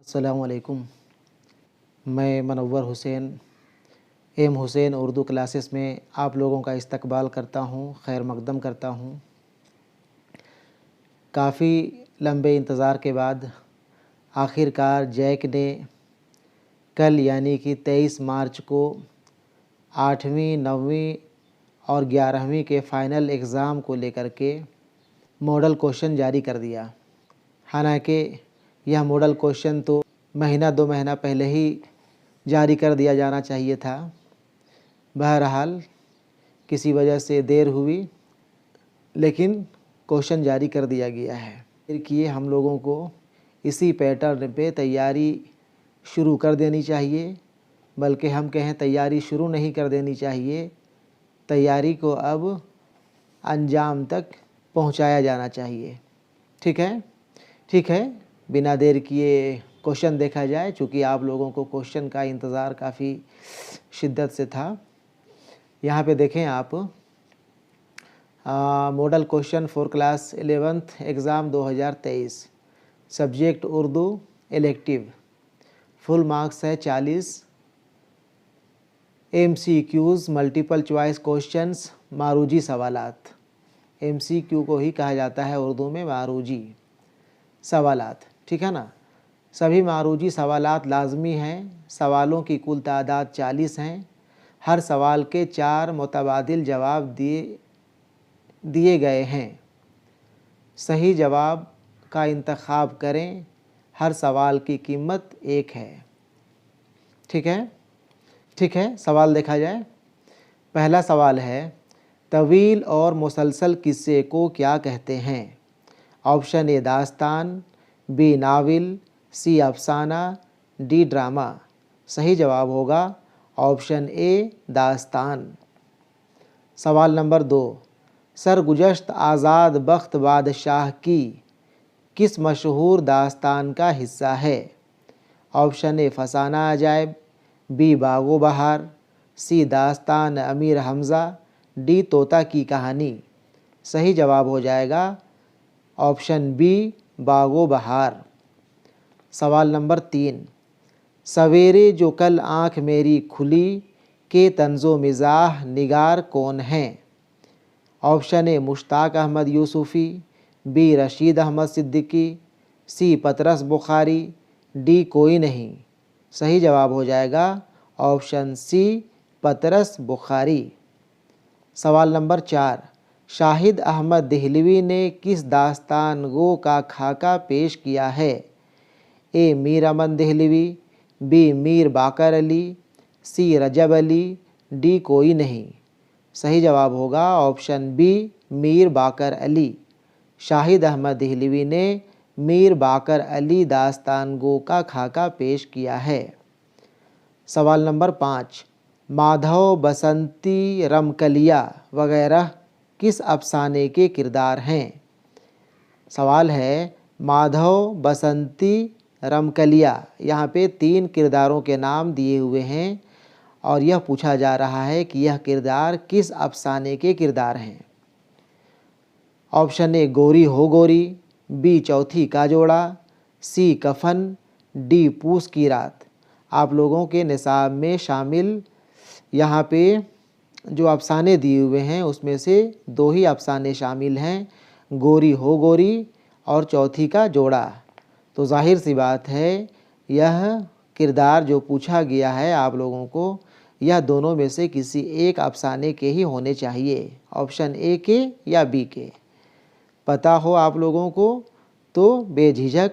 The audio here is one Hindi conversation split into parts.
अस्सलाम वालेकुम। मैं मनव्वर हुसैन एम हुसैन उर्दू क्लासेस में आप लोगों का इस्तकबाल करता हूँ, खैर मकदम करता हूँ। काफ़ी लंबे इंतज़ार के बाद आखिरकार जैक ने कल यानी कि 23 मार्च को 8वीं, 9वीं और 11वीं के फ़ाइनल एग्ज़ाम को लेकर के मॉडल क्वेश्चन जारी कर दिया। हालांकि यह मॉडल क्वेश्चन तो महीना 2 महीना पहले ही जारी कर दिया जाना चाहिए था। बहरहाल किसी वजह से देर हुई, लेकिन क्वेश्चन जारी कर दिया गया है। फिर किए हम लोगों को इसी पैटर्न पे तैयारी शुरू कर देनी चाहिए, बल्कि हम कहें तैयारी शुरू नहीं कर देनी चाहिए, तैयारी को अब अंजाम तक पहुंचाया जाना चाहिए। ठीक है, ठीक है। बिना देर किए क्वेश्चन देखा जाए, चूँकि आप लोगों को क्वेश्चन का इंतज़ार काफ़ी शिद्दत से था। यहाँ पे देखें आप, model question for class 11th exam 2023, subject Urdu elective, full marks है 40, MCQs मल्टीपल चॉइस क्वेश्चंस, मारूजी सवालात। MCQ को ही कहा जाता है उर्दू में मारूजी सवालात, ठीक है ना। सभी मारूजी सवालात लाजमी हैं। सवालों की कुल तादाद 40 हैं। हर सवाल के 4 मुतबादिल जवाब दिए गए हैं। सही जवाब का इंतखाब करें। हर सवाल की कीमत 1 है। ठीक है, ठीक है। सवाल देखा जाए। पहला सवाल है, तवील और मुसलसल किस्से को क्या कहते हैं? ऑप्शन ए दास्तान, बी नावल, सी अफसाना, डी ड्रामा। सही जवाब होगा ऑप्शन ए दास्तान। सवाल नंबर 2, सरगुज़श्त आज़ाद बख्त बादशाह की किस मशहूर दास्तान का हिस्सा है? ऑप्शन ए फसाना अजायब, बी बागो बहार, सी दास्तान अमीर हमज़ा, डी तोता की कहानी। सही जवाब हो जाएगा ऑप्शन बी बागो बहार। सवाल नंबर 3, सवेरे जो कल आँख मेरी खुली के तंज़ो मिज़ाह निगार कौन हैं? Option A Mushtaq Ahmad Yusufi, B Rashid Ahmad Siddiqui, C Patras Bukhari, D कोई नहीं। सही जवाब हो जाएगा ऑप्शन सी पतरस बुखारी। सवाल नंबर 4, शाहिद अहमद देहलवी ने किस दास्तान गो का खाका पेश किया है? ए मीर अमन देहलवी, बी मीर बाकर अली, सी रजब अली, डी कोई नहीं। सही जवाब होगा ऑप्शन बी मीर बाकर अली। शाहिद अहमद देहलवी ने मीर बाकर अली दास्तान गो का खाका पेश किया है। सवाल नंबर 5, माधव, बसंती, रमकलिया वगैरह किस अफसाने के किरदार हैं? सवाल है, माधव, बसंती, रमकलिया, यहाँ पे 3 किरदारों के नाम दिए हुए हैं और यह पूछा जा रहा है कि यह किरदार किस अफसाने के किरदार हैं। ऑप्शन ए गोरी हो गोरी, बी चौथी का जोड़ा, सी कफन, डी पूस की रात। आप लोगों के निसाब में शामिल यहाँ पे जो अफसाने दिए हुए हैं उसमें से 2 ही अफसाने शामिल हैं, गोरी हो गोरी और चौथी का जोड़ा। तो जाहिर सी बात है यह किरदार जो पूछा गया है आप लोगों को, यह दोनों में से किसी एक अफसाने के ही होने चाहिए, ऑप्शन ए के या बी के। पता हो आप लोगों को तो बेझिझक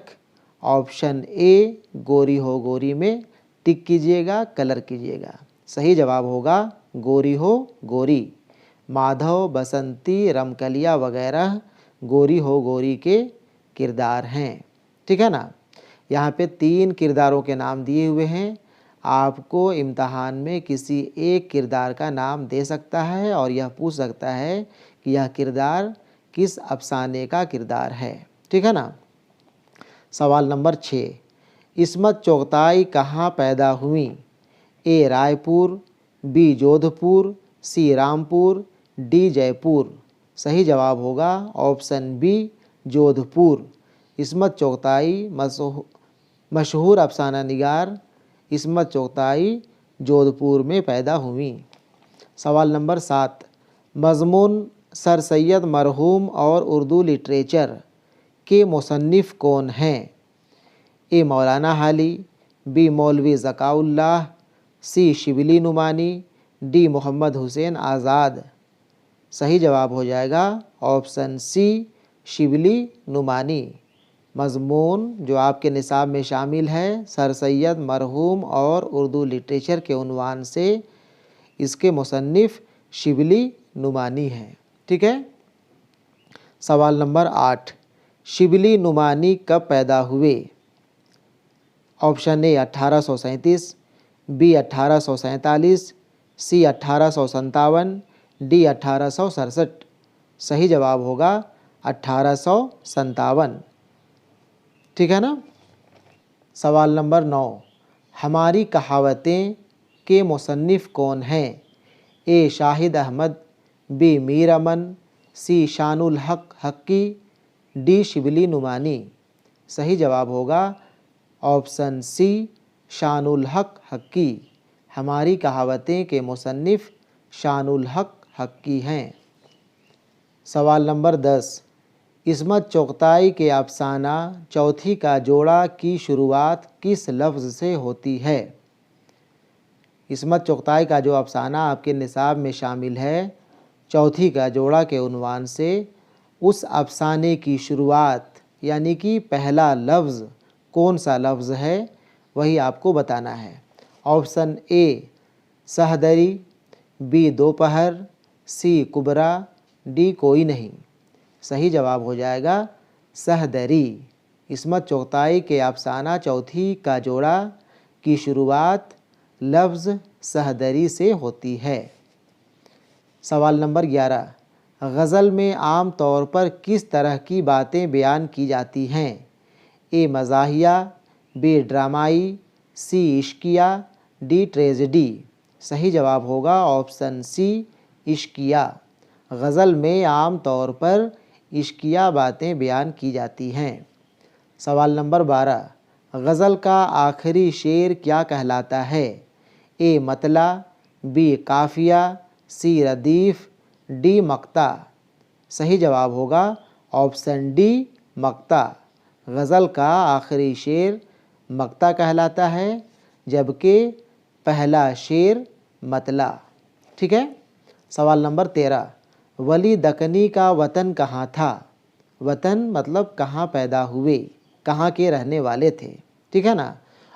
ऑप्शन ए गोरी हो गोरी में टिक कीजिएगा, कलर कीजिएगा। सही जवाब होगा गोरी हो गोरी। माधव, बसंती, रमकलिया वगैरह गोरी हो गोरी के किरदार हैं। ठीक है ना। यहाँ पे 3 किरदारों के नाम दिए हुए हैं। आपको इम्तहान में किसी एक किरदार का नाम दे सकता है और यह पूछ सकता है कि यह किरदार किस अफसाने का किरदार है। ठीक है ना। सवाल नंबर 6, इस्मत चुगताई कहाँ पैदा हुई? ए रायपुर, बी जोधपुर, सी रामपुर, डी जयपुर। सही जवाब होगा ऑप्शन बी जोधपुर। इस्मत चुगताई मशहूर अफसाना निगार इस्मत चुगताई जोधपुर में पैदा हुई। सवाल नंबर 7, मज़मून सर सैयद मरहूम और उर्दू लिटरेचर के मुसन्निफ़ कौन हैं? ए मौलाना हाली, बी मौलवी ज़काउल्लाह, सी शिबली नुमानी, डी मोहम्मद हुसैन आज़ाद। सही जवाब हो जाएगा ऑप्शन सी शिबली नुमानी। मज़मून जो आपके निसाब में शामिल है सर सैयद मरहूम और उर्दू लिटरेचर के उन्वान से, इसके मुसन्निफ़ शिबली नुमानी हैं। ठीक है। सवाल नंबर 8, शिबली नुमानी कब पैदा हुए? Option A 1837, B 1847, C 1857, D 1867। सही जवाब होगा 1857। ठीक है ना। सवाल नंबर 9, हमारी कहावतें के मुसन्निफ़ कौन हैं? ए शाहिद अहमद, बी मीर अमन, सी शानुल हक हक्की, डी शिबली नुमानी। सही जवाब होगा ऑप्शन सी शानुल हक हक्की। हमारी कहावतें के मुसन्निफ़ शानुल हक हक्की हैं। सवाल नंबर 10, इस्मत चुगताई के अफसाना चौथी का जोड़ा की शुरुआत किस लफ्ज़ से होती है? इस्मत चुगताई का जो अफसाना आपके निसाब में शामिल है चौथी का जोड़ा के उन्वान से, उस अफसाने की शुरुआत यानी कि पहला लफ्ज़ कौन सा लफ्ज़ है वही आपको बताना है। ऑप्शन ए सहदरी, बी दोपहर, सी कुबरा, डी कोई नहीं। सही जवाब हो जाएगा सहदरी। इस्मत चुगताई के अफसाना चौथी का जोड़ा की शुरुआत लफ्ज़ सहदरी से होती है। सवाल नंबर 11, गज़ल में आम तौर पर किस तरह की बातें बयान की जाती हैं? ए मज़ाहिया, बी ड्रामाई, सी इश्किया, डी ट्रेजेडी। सही जवाब होगा ऑप्शन सी इश्किया। गज़ल में आम तौर पर इश्किया बातें बयान की जाती हैं। सवाल नंबर 12, गज़ल का आखिरी शेर क्या कहलाता है? ए मतला, बी काफ़िया, सी रदीफ़, डी मक्ता। सही जवाब होगा ऑप्शन डी मक्ता। गज़ल का आखिरी शेर मक्ता कहलाता है जबकि पहला शेर मतला। ठीक है। सवाल नंबर 13, वली दक्कनी का वतन कहाँ था? वतन मतलब कहाँ पैदा हुए, कहाँ के रहने वाले थे। ठीक है ना।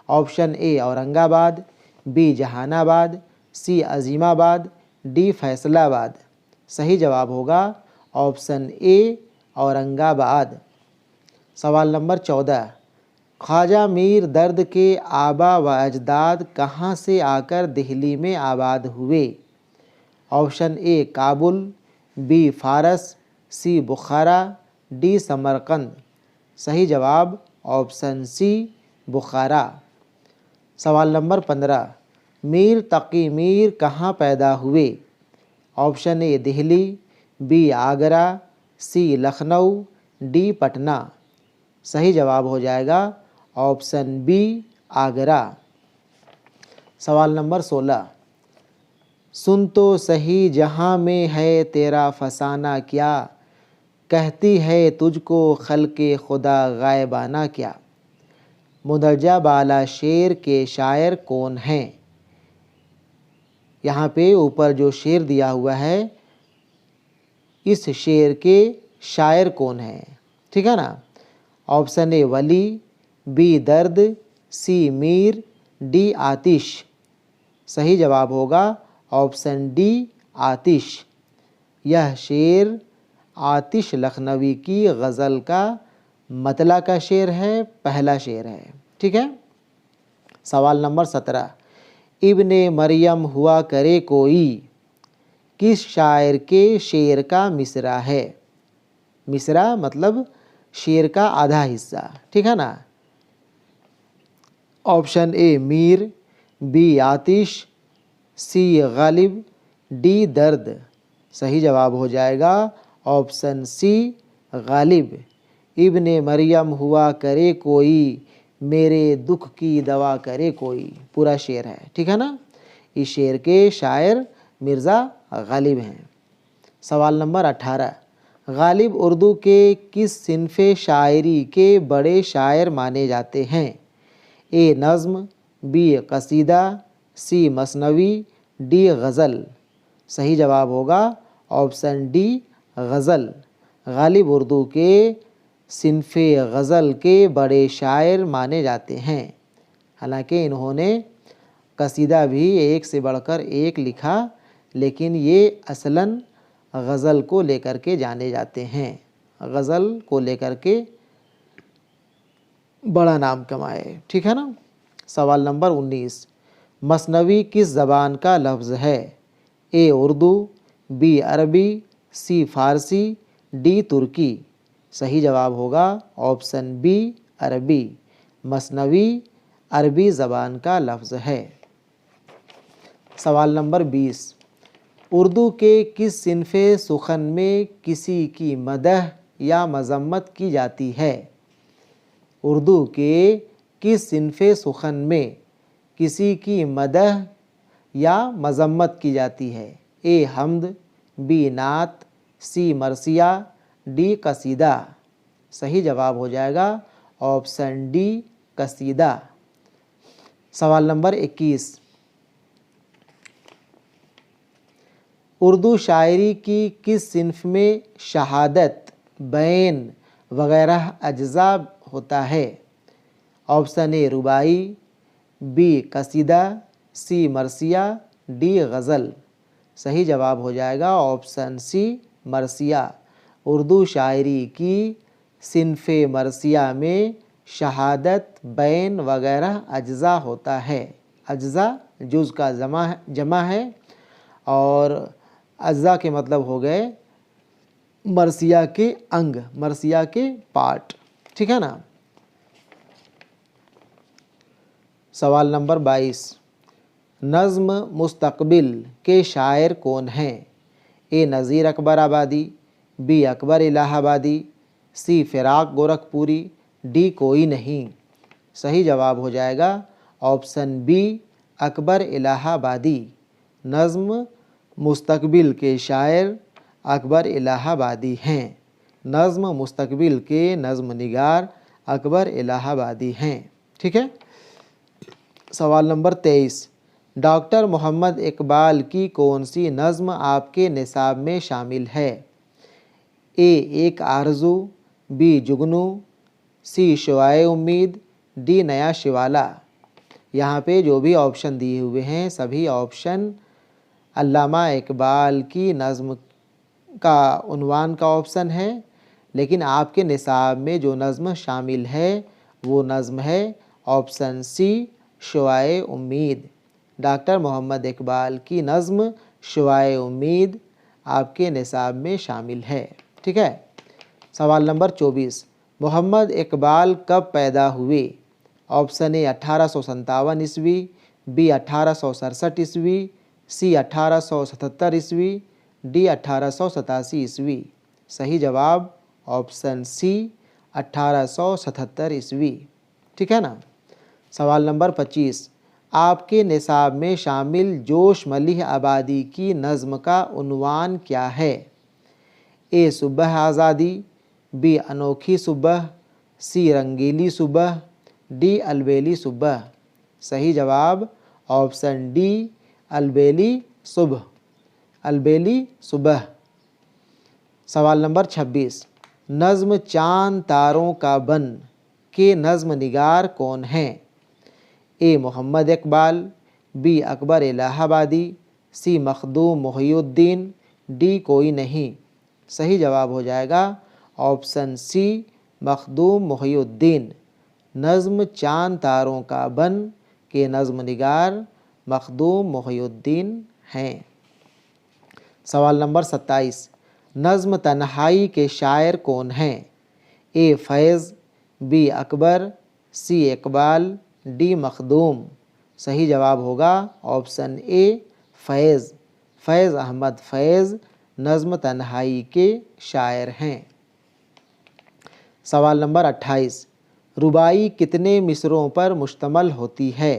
Option A Aurangabad, B Jahanabad, C Azimabad, D Faisalabad. सही जवाब होगा ऑप्शन ए औरंगाबाद। सवाल नंबर 14, ख्वाजा मीर दर्द के आबा व अजदाद कहाँ से आकर दिल्ली में आबाद हुए? ऑप्शन ए काबुल, बी फारस, सी बुखारा, डी समरकंद। सही जवाब ऑप्शन सी बुखारा। सवाल नंबर 15, मीर तकी मीर कहाँ पैदा हुए? Option A Delhi, B Agra, C Lucknow, D Patna. सही जवाब हो जाएगा ऑप्शन बी आगरा। सवाल नंबर 16, सुन तो सही जहाँ में है तेरा फसाना क्या, कहती है तुझको खल्के खुदा गायबाना क्या। मुदर्जा बाला शेर के शायर कौन हैं? यहाँ पे ऊपर जो शेर दिया हुआ है इस शेर के शायर कौन हैं? ठीक है ना। ऑप्शन ए वली, बी दर्द, सी मीर, डी आतिश। सही जवाब होगा ऑप्शन डी आतिश। यह शेर आतिश लखनवी की गज़ल का मतला का शेर है, पहला शेर है। ठीक है। सवाल नंबर 17, इब्ने मरियम हुआ करे कोई किस शायर के शेर का मिसरा है? मिसरा मतलब शेर का आधा हिस्सा। ठीक है ना। Option A Mir, B Atish, C Ghalib, D Dard. सही जवाब हो जाएगा ऑप्शन सी गालिब। इब्ने मरियम हुआ करे कोई मेरे दुख की दवा करे कोई, पूरा शेर है, ठीक है ना। इस शेर के शायर मिर्ज़ा गालिब हैं। सवाल नंबर 18, गालिब उर्दू के किस सिन्फ़े शायरी के बड़े शायर माने जाते हैं? ए नज़्म, बी कसीदा, सी मसनवी, डी गज़ल। सही जवाब होगा ऑप्शन डी गज़ल। गालिब उर्दू के सिन्फ़े गज़ल के बड़े शायर माने जाते हैं। हालांकि इन्होंने कसीदा भी एक से बढ़कर एक लिखा, लेकिन ये असलन गज़ल को लेकर के जाने जाते हैं। गज़ल को लेकर के बड़ा नाम कमाए, ठीक है ना। सवाल नंबर 19, मसनवी किस ज़बान का लफ्ज़ है? ए उर्दू, बी अरबी, सी फ़ारसी, डी तुर्की। सही जवाब होगा ऑप्शन बी अरबी। मसनवी अरबी ज़बान का लफ्ज़ है। सवाल नंबर 20, उर्दू के किस सिन्फ़े सुखन में किसी की मदह या मज़म्मत की जाती है? उर्दू के किस सिन्फ़े सुखन में किसी की मदह या मज़म्मत की जाती है? ए हम्द, बी नात, सी मरसिया, डी कसीदा। सही जवाब हो जाएगा ऑप्शन डी कसीदा। सवाल नंबर 21, उर्दू शायरी की किस सिन्फ में शहादत, बैन वगैरह अज्जा होता है? ऑप्शन ए रुबाई, बी कसीदा, सी मरसिया, डी गज़ल। सही जवाब हो जाएगा ऑप्शन सी मरसिया। उर्दू शायरी की सिन्फ़े मरसिया में शहादत, बैन वगैरह अज्जा होता है। अज्जा जुज़ का जमा है और अज्जा के मतलब हो गए मरसिया के अंग, मरसिया के पार्ट, ठीक है ना। सवाल नंबर 22, नज़्म मुस्तक़बिल के शायर कौन हैं? ए नज़ीर अकबर आबादी, बी अकबर इलाहाबादी, सी फ़िराक गोरखपुरी, डी कोई नहीं। सही जवाब हो जाएगा ऑप्शन बी अकबर इलाहाबादी। नज़्म मुस्तक़बिल के शायर अकबर इलाहाबादी हैं। नज़्म मुस्तक़बिल के नज़्म निगार अकबर इलाहाबादी हैं, ठीक है। सवाल नंबर 23, डॉक्टर मोहम्मद इकबाल की कौन सी नज़्म आपके निसाब में शामिल है? ए एक आरज़ू, बी जुगनू, सी शुआए उम्मीद, डी नया शिवाला। यहाँ पे जो भी ऑप्शन दिए हुए हैं सभी ऑप्शन अल्लामा इकबाल की नज़्म का उन्वान का ऑप्शन है, लेकिन आपके निसाब में जो नज़्म शामिल है वो नज़्म है ऑप्शन सी शुआए उम्मीद। डॉक्टर मोहम्मद इकबाल की नज़्म शुआए उम्मीद आपके निसाब में शामिल है, ठीक है। सवाल नंबर 24, मोहम्मद इकबाल कब पैदा हुए? ऑप्शन ए 1857 ईस्वी, बी 1867 ईस्वी, सी 1877 ईस्वी, डी 1887 ईस्वी। सही जवाब ऑप्शन सी 1877 ईस्वी, ठीक है ना। सवाल नंबर 25, आपके निसाब में शामिल जोश मलिह आबादी की नज़्म का उन्वान क्या है? ए सुबह आज़ादी, बी अनोखी सुबह, सी रंगीली सुबह, डी अलबेली सुबह। सही जवाब ऑप्शन डी अलबेली सुबह, अलबेली सुबह। सवाल नंबर 26, नज़्म चांद तारों का बन के नज़्म निगार कौन हैं? ए मोहम्मद इकबाल, बी अकबर इलाहाबादी, सी मखदूम मोहिउद्दीन, डी कोई नहीं। सही जवाब हो जाएगा ऑप्शन सी मखदूम मोहिउद्दीन। नज़्म चांद तारों का बन के नज़्म निगार मखदूम मोहिउद्दीन हैं। सवाल नंबर 27, नज़्म तन्हाई के शायर कौन हैं? ए फैज़, बी अकबर, सी इकबाल, डी मखदूम। सही जवाब होगा ऑप्शन ए फैज़। फैज़ अहमद फैज़ नज़्म तन्हाई के शायर हैं। सवाल नंबर 28, रुबाई कितने मिसरों पर मुश्तमल होती है?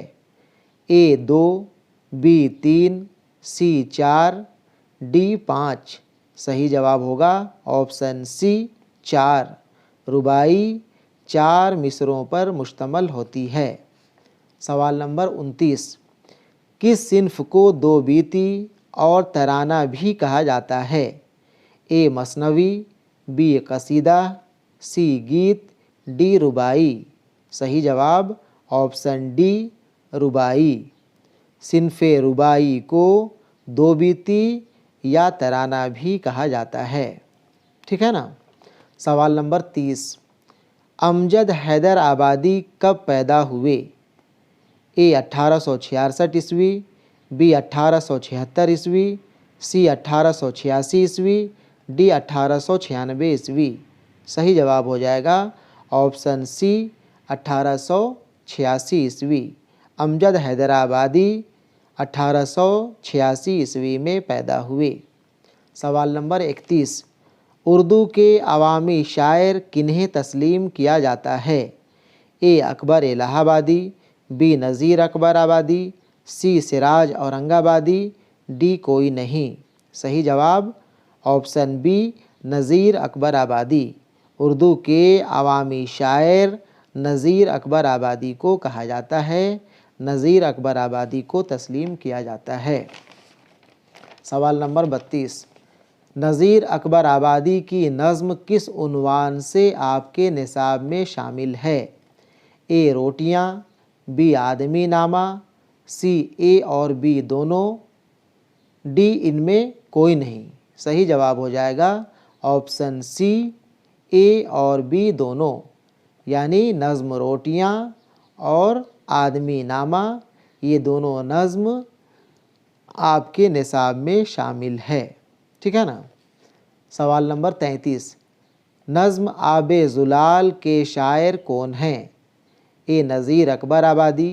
ए 2, बी 3, सी 4, डी 5। सही जवाब होगा ऑप्शन सी 4। रुबाई 4 मिसरों पर मुश्तमल होती है। सवाल नंबर 29। किस सिन्फ को दो बीती और तराना भी कहा जाता है? ए मसनवी, बी कसीदा, सी गीत, डी रुबाई। सही जवाब ऑप्शन डी रुबाई। सिन्फ़े रुबाई को दो बीती या तराना भी कहा जाता है। ठीक है ना। सवाल नंबर 30। अमजद हैदर आबादी कब पैदा हुए? ए 1866 ईस्वी, बी 1876 ईस्वी, सी 1886 ईस्वी, डी 1896 ईस्वी। सही जवाब हो जाएगा ऑप्शन सी 1886 ईस्वी। अमजद हैदराबादी 1886 ईस्वी में पैदा हुए। सवाल नंबर 31। उर्दू के अवामी शायर किन्हें तस्लीम किया जाता है? ए अकबर इलाहाबादी, बी नज़ीर अकबर आबादी, सी सिराज औरंगाबादी, डी कोई नहीं। सही जवाब ऑप्शन बी नज़ीर अकबर आबादी। उर्दू के अवामी शायर नज़ीर अकबर आबादी को कहा जाता है। नज़ीर अकबर आबादी को तस्लीम किया जाता है। सवाल नंबर 32। नज़ीर अकबर आबादी की नज़्म किस उन्वान से आपके निसाब में शामिल है? ए रोटियाँ, बी आदमी नामा, सी ए और बी दोनों, डी इनमें कोई नहीं। सही जवाब हो जाएगा ऑप्शन सी ए और बी दोनों, यानी नज़्म रोटियाँ और आदमी नामा ये दोनों नज़्म आपके निसाब में शामिल है। ठीक है ना। सवाल नंबर 33। नज़्म आबे ज़ुलाल के शायर कौन हैं? ए नज़ीर अकबर आबादी,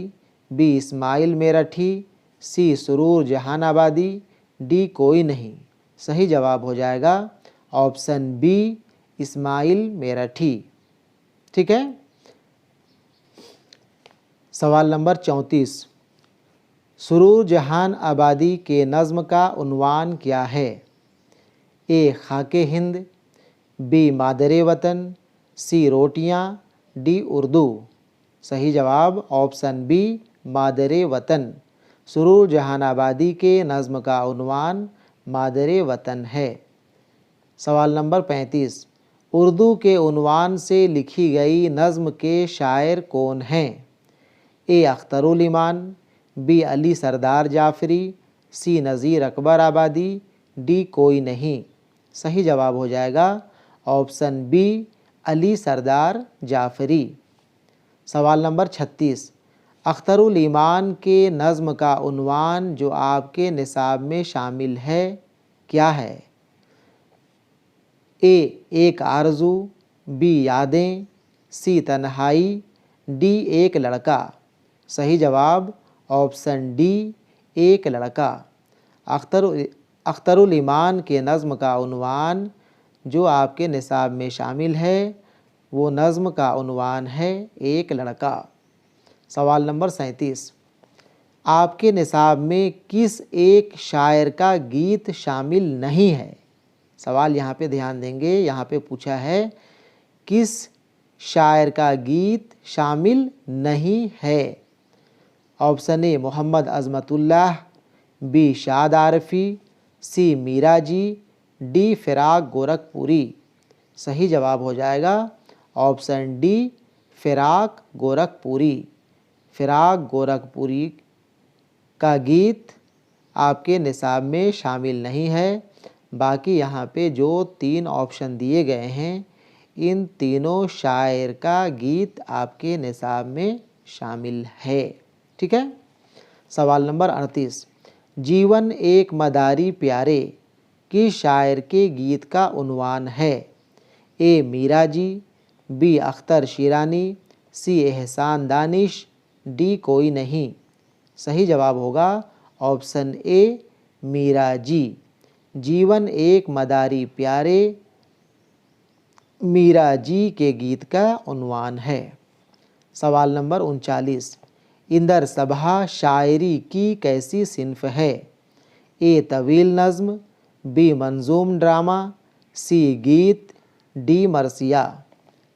बी इस्माइल मेरठी, सी सुरूर जहान आबादी, डी कोई नहीं। सही जवाब हो जाएगा ऑप्शन बी इस्माइल मेरठी। ठीक है। सवाल नंबर 34। सुरूर जहान आबादी के नज़्म का उन्वान क्या है? ए खाके हिंद, बी मादरे वतन, सी रोटियाँ, डी उर्दू। सही जवाब ऑप्शन बी मादरे वतन। सुरूर जहान आबादी के नज़्म का उन्वान मादरे वतन है। सवाल नंबर 35। उर्दू के उन्वान से लिखी गई नज़्म के शायर कौन हैं? ए अख्तरुल ईमान, बी अली सरदार जाफ़री, सी नज़ीर अकबर आबादी, डी कोई नहीं। सही जवाब हो जाएगा ऑप्शन बी अली सरदार जाफ़री। सवाल नंबर 36। अख्तरुल ईमान के नज़्म का उन्वान जो आपके निसाब में शामिल है क्या है? ए एक आरज़ू, बी यादें, सी तन्हाई, डी एक लड़का। सही जवाब ऑप्शन डी एक लड़का। अख्तरुल ईमान के नज़्म का उन्वान जो आपके निसाब में शामिल है वो नज़्म का उन्वान है एक लड़का। सवाल नंबर 37। आपके निसाब में किस एक शायर का गीत शामिल नहीं है? सवाल यहाँ पे ध्यान देंगे। यहाँ पे पूछा है किस शायर का गीत शामिल नहीं है। Option A Mohammad Azmatullah, B Shad Arfi, C Meera ji, D Firaq Gorakhpuri. सही जवाब हो जाएगा ऑप्शन डी फ़िराक गोरखपुरी। फ़िराक गोरखपुरी का गीत आपके निसाब में शामिल नहीं है। बाकी यहाँ पे जो 3 ऑप्शन दिए गए हैं इन तीनों शायर का गीत आपके निसाब में शामिल है। ठीक है। सवाल नंबर 38। जीवन एक मदारी प्यारे किस शायर के गीत का उन्वान है? ए मीरा जी, बी अख्तर शिरानी, सी एहसान दानिश, डी कोई नहीं। सही जवाब होगा ऑप्शन ए मीरा जी। जीवन एक मदारी प्यारे मीरा जी के गीत का उन्वान है। सवाल नंबर 39, इंदर सभा शायरी की कैसी सिन्फ है? ए तवील नज़्म, बी मंजूम ड्रामा, सी गीत, डी मरसिया।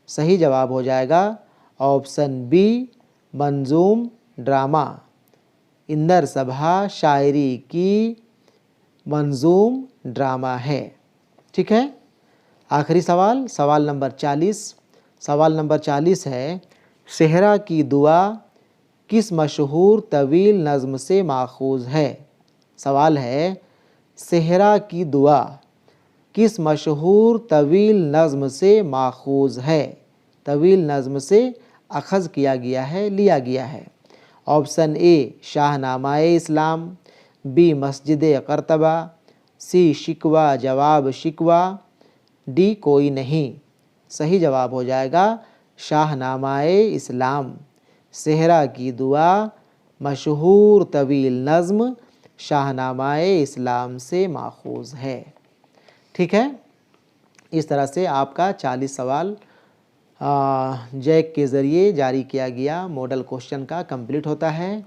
सही जवाब हो जाएगा ऑप्शन बी मंजूम ड्रामा। इंदर सभा शायरी की मंजूम ड्रामा है। ठीक है, आखिरी सवाल, सवाल नंबर 40। सवाल नंबर 40 है, सेहरा की दुआ किस मशहूर तवील नज़्म से माखूज़ है? सवाल है, सेहरा की दुआ किस मशहूर तवील नज़्म से माखूज़ है? तवील नज़्म से अखज़ किया गया है, लिया गया है। ऑप्शन ए शाहनामाए इस्लाम, बी मस्जिद करतबा, सी शिकवा जवाब शिकवा, डी कोई नहीं। सही जवाब हो जाएगा शाहनामाए इस्लाम। सेहरा की दुआ मशहूर तवील नज़्म शाहनामाए इस्लाम से माखूज़ है। ठीक है, इस तरह से आपका 40 सवाल जैक के ज़रिए जारी किया गया मॉडल क्वेश्चन का कंप्लीट होता है।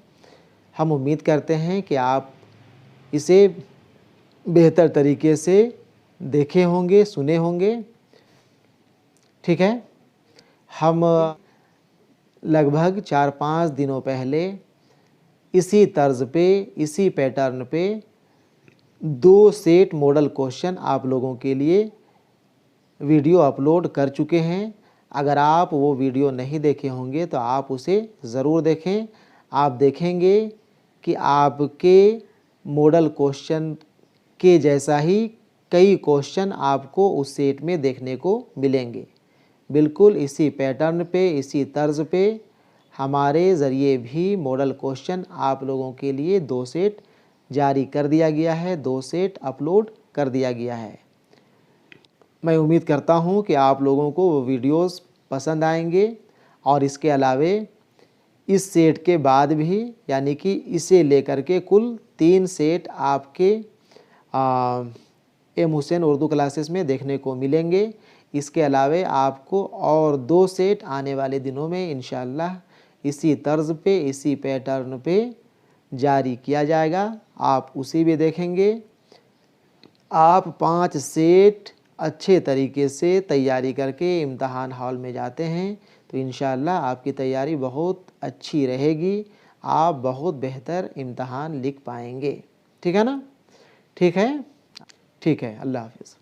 हम उम्मीद करते हैं कि आप इसे बेहतर तरीके से देखे होंगे, सुने होंगे। ठीक है, हम लगभग 4-5 दिनों पहले इसी तर्ज पे, इसी पैटर्न पे 2 सेट मॉडल क्वेश्चन आप लोगों के लिए वीडियो अपलोड कर चुके हैं। अगर आप वो वीडियो नहीं देखे होंगे तो आप उसे ज़रूर देखें। आप देखेंगे कि आपके मॉडल क्वेश्चन के जैसा ही कई क्वेश्चन आपको उस सेट में देखने को मिलेंगे। बिल्कुल इसी पैटर्न पे, इसी तर्ज पे हमारे ज़रिए भी मॉडल क्वेश्चन आप लोगों के लिए 2 सेट जारी कर दिया गया है, 2 सेट अपलोड कर दिया गया है। मैं उम्मीद करता हूँ कि आप लोगों को वो वीडियोस पसंद आएंगे और इसके अलावे इस सेट के बाद भी, यानी कि इसे लेकर के कुल 3 सेट आपके एम हुसैन उर्दू क्लासेस में देखने को मिलेंगे। इसके अलावे आपको और 2 सेट आने वाले दिनों में इंशाअल्लाह इसी तर्ज पे, इसी पैटर्न पे जारी किया जाएगा। आप उसी भी देखेंगे। आप 5 सेट अच्छे तरीके से तैयारी करके इम्तहान हॉल में जाते हैं तो इंशाअल्लाह आपकी तैयारी बहुत अच्छी रहेगी। आप बहुत बेहतर इम्तहान लिख पाएंगे। ठीक है ना? ठीक है, ठीक है। अल्लाह हाफ़िज़।